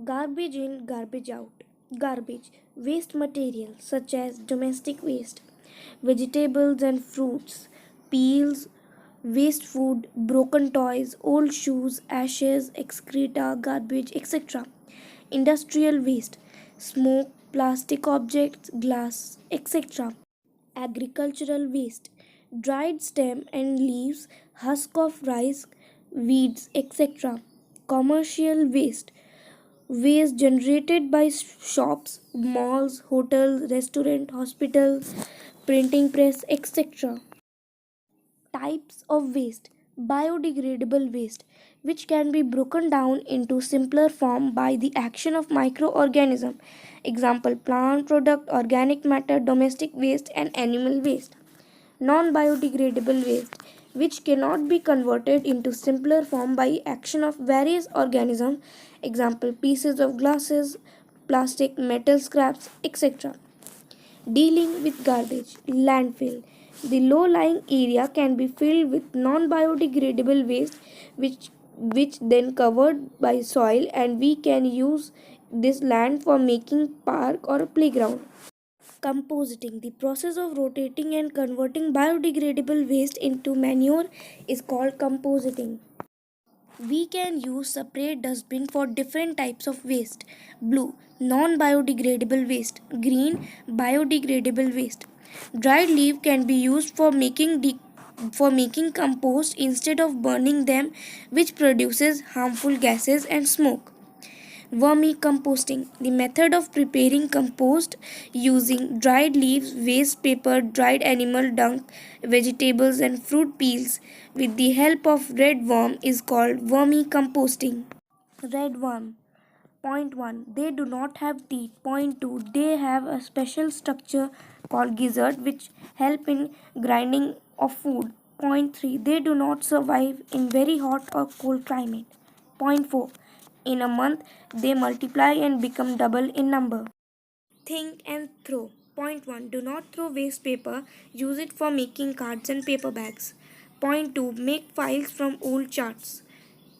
Garbage in, garbage out. Garbage. Waste material such as domestic waste, vegetables and fruits, peels, waste food, broken toys, old shoes, ashes, excreta, garbage, etc. Industrial waste, smoke, plastic objects, glass, etc. Agricultural waste, dried stem and leaves, husk of rice, weeds, etc. Commercial waste, waste generated by shops, malls, hotels, restaurant, hospitals, printing press, etc. Types of waste. Biodegradable waste, which can be broken down into simpler form by the action of microorganism. Example: plant product, organic matter, domestic waste, and animal waste. Non-biodegradable waste, which cannot be converted into simpler form by action of various organisms. Example: pieces of glasses, plastic, metal scraps, etc. Dealing with garbage. Landfill. The low-lying area can be filled with non-biodegradable waste which then covered by soil, and we can use this land for making park or a playground. Composting. The process of rotating and converting biodegradable waste into manure is called composting. We can use separate dustbin for different types of waste. Blue, non-biodegradable waste. Green, biodegradable waste. Dried leaf can be used for making compost instead of burning them, which produces harmful gases and smoke. Vermicomposting, the method of preparing compost using dried leaves, waste paper, dried animal dung, vegetables, and fruit peels with the help of red worm is called vermicomposting. Red worm. Point 1. They do not have teeth. Point 2. They have a special structure called gizzard which help in grinding of food. Point 3. They do not survive in very hot or cold climate. Point 4. In a month, they multiply and become double in number. Think and throw. Point 1. Do not throw waste paper. Use it for making cards and paper bags. Point 2. Make files from old charts.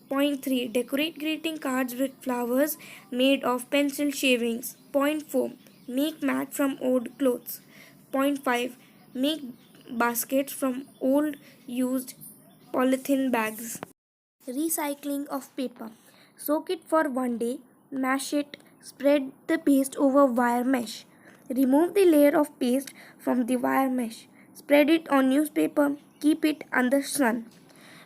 Point 3. Decorate greeting cards with flowers made of pencil shavings. Point 4. Make mat from old clothes. Point 5. Make baskets from old used polythene bags. Recycling of paper. Soak it for 1 day, mash it, spread the paste over wire mesh. Remove the layer of paste from the wire mesh. Spread it on newspaper, keep it under sun.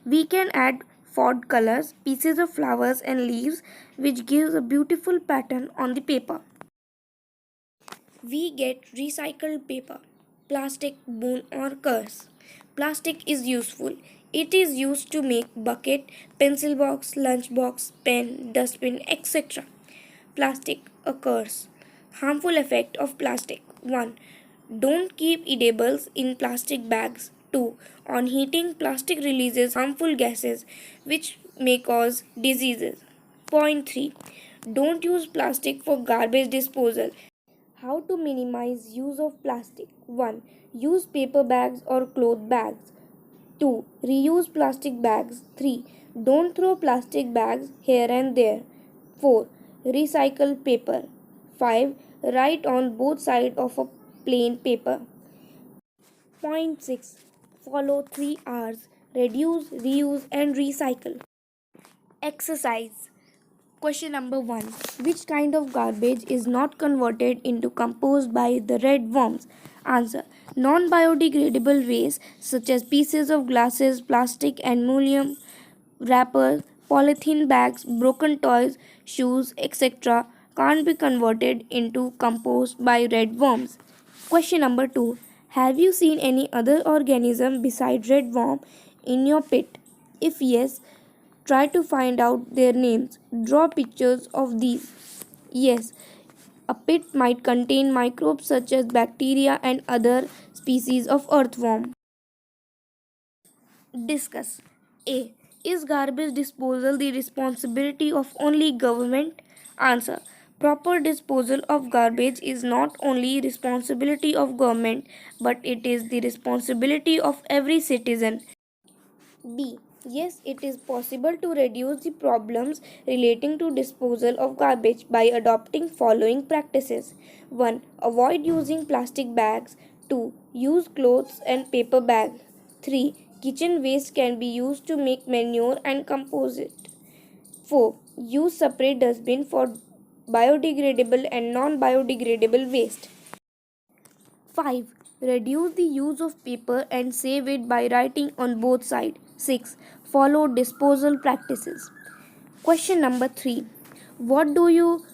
We can add food colors, pieces of flowers and leaves which gives a beautiful pattern on the paper. We get recycled paper, plastic, bone or curse. Plastic is useful. It is used to make bucket, pencil box, lunch box, pen, dustbin, etc. Plastic, a curse. Harmful effect of plastic. 1. Don't keep edibles in plastic bags. 2. On heating, plastic releases harmful gases which may cause diseases. Point 3. Don't use plastic for garbage disposal. How to minimize use of plastic? 1. Use paper bags or cloth bags. 2. Reuse plastic bags. 3. Don't throw plastic bags here and there. 4. Recycle paper. 5. Write on both sides of a plain paper. Point 6. Follow 3 R's. Reduce, reuse and recycle. Exercise. Question number 1. Which kind of garbage is not converted into compost by the red worms? Answer. Non-biodegradable waste such as pieces of glasses, plastic, aluminum wrappers, polythene bags, broken toys, shoes, etc. can't be converted into compost by red worms. Question number 2. Have you seen any other organism beside red worm in your pit? If yes, try to find out their names. Draw pictures of these. Yes, a pit might contain microbes such as bacteria and other species of earthworm. Discuss. A. Is garbage disposal the responsibility of only government? Answer. Proper disposal of garbage is not only responsibility of government but it is the responsibility of every citizen. B. Yes, it is possible to reduce the problems relating to disposal of garbage by adopting following practices. 1. Avoid using plastic bags. 2. Use clothes and paper bags. 3. Kitchen waste can be used to make manure and compost. 4. Use separate dustbin for biodegradable and non-biodegradable waste. 5. Reduce the use of paper and save it by writing on both sides. 6. Follow disposal practices. Question number 3. What do you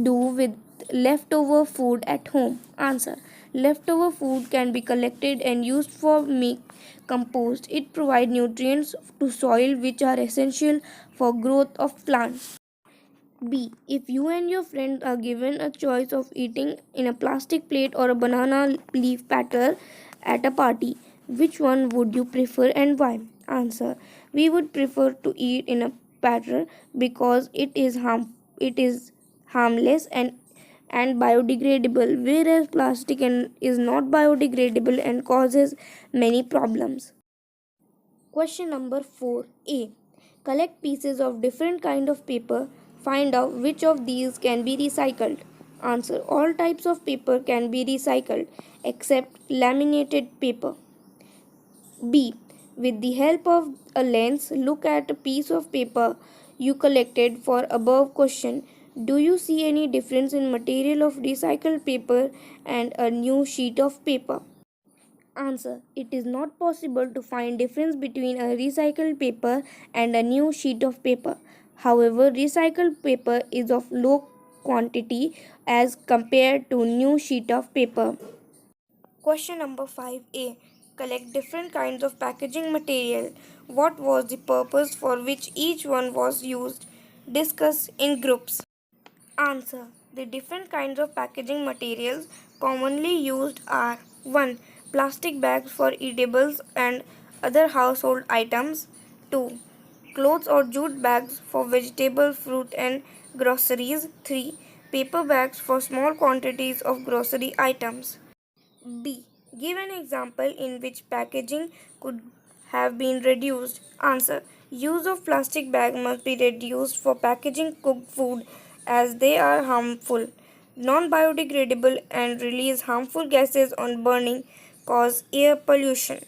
do with leftover food at home? Answer. Leftover food can be collected and used for make compost. It provides nutrients to soil which are essential for growth of plants. B. If you and your friend are given a choice of eating in a plastic plate or a banana leaf platter at a party, which one would you prefer and why? Answer. We would prefer to eat in a platter because it is harmless and biodegradable, whereas plastic is not biodegradable and causes many problems. Question number 4a. Collect pieces of different kind of paper. Find out which of these can be recycled. Answer. All types of paper can be recycled except laminated paper. B. With the help of a lens, look at a piece of paper you collected for above question. Do you see any difference in material of recycled paper and a new sheet of paper? Answer. It is not possible to find difference between a recycled paper and a new sheet of paper. However, recycled paper is of low quantity as compared to new sheet of paper. Question number 5a. Collect different kinds of packaging material. What was the purpose for which each one was used? Discuss in groups. Answer. The different kinds of packaging materials commonly used are 1. Plastic bags for eatables and other household items. 2. Clothes or jute bags for vegetable, fruit and groceries. 3. Paper bags for small quantities of grocery items. B. Give an example in which packaging could have been reduced. Answer. Use of plastic bag must be reduced for packaging cooked food as they are harmful, non-biodegradable and release harmful gases on burning, cause air pollution.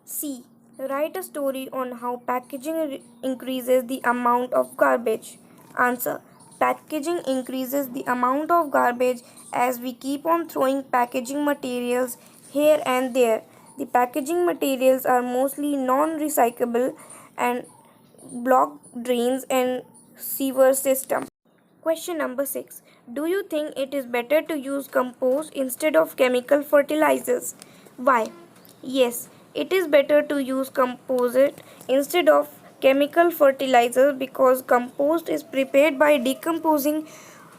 C. Write a story on how packaging increases the amount of garbage. Answer. Packaging increases the amount of garbage as we keep on throwing packaging materials here and there. The packaging materials are mostly non recyclable and block drains and sewer system. Question number 6. Do you think it is better to use compost instead of chemical fertilizers? Why? Yes, it is better to use composite instead of chemical fertilizers because compost is prepared by decomposing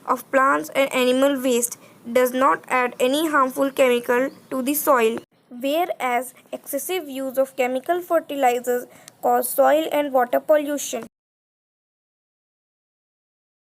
of plants and animal waste, does not add any harmful chemical to the soil, whereas excessive use of chemical fertilizers cause soil and water pollution.